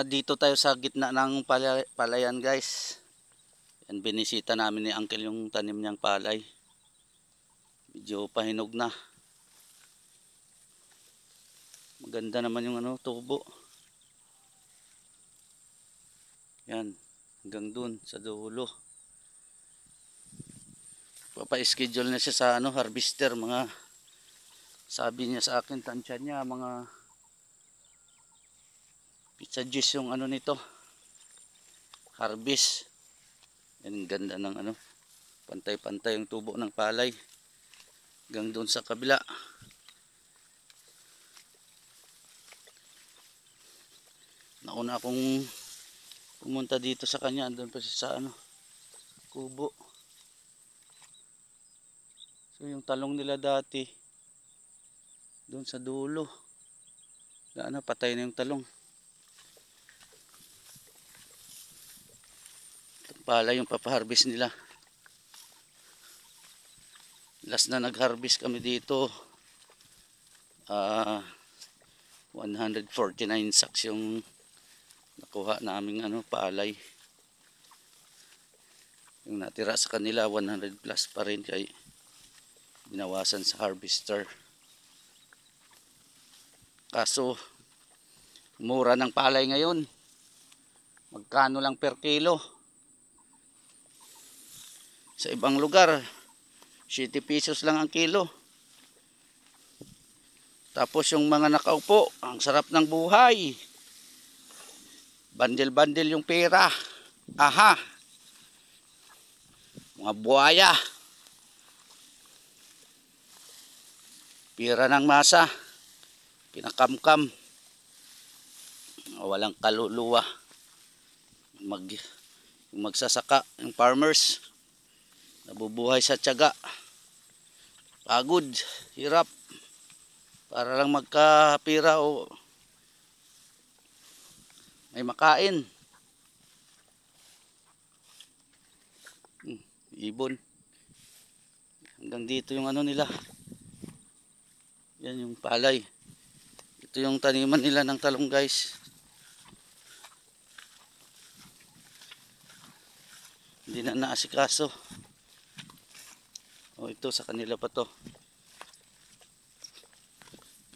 Dito tayo sa gitna ng palayan guys. Yan, binisita namin ni Uncle yung tanim niyang palay. Medyo pahinog na. Maganda naman yung tubo. Yan, hanggang dun sa dulo. Papa-schedule na siya sa harvester, mga sabi niya sa akin, tansya niya mga pizza juice yung nito. Harvest. Yan, ganda ng pantay-pantay yung tubo ng palay. Hanggang doon sa kabila. Nauna akong pumunta dito sa kanya, doon pa sa kubo. So yung talong nila dati doon sa dulo. Patay na yung talong. Itong pala yung papaharvest nila. Last na nag-harvest kami dito, 149 sacks yung nakuha naming palay. Yung natira sa kanila 100 plus pa rin, kaya binawasan sa harvester. Kaso mura ng palay ngayon. Magkano lang per kilo? Sa ibang lugar 7 pesos lang ang kilo. Tapos yung mga nakaupo, ang sarap ng buhay. Bandel-bandel yung pera. Aha. Mga buhaya. Pira ng masa. Pinakamkam. Walang kaluluwa. Yung magsasaka, yung farmers, nabubuhay sa tiyaga. Pagod, hirap. Para lang magkapira o may makain. Ibon. Hanggang dito yung nila. Yan yung palay. Ito yung taniman nila ng talong guys. Hindi na naasikaso. Ito sa kanila pa to.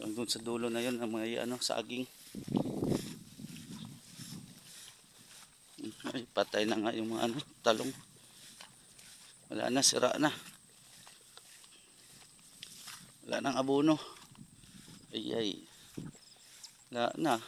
Hanggang sa dulo na yun, may saging. Ay, patay na nga yung mga talong. Wala na, sira na. Wala nang abono. Ay. Wala na.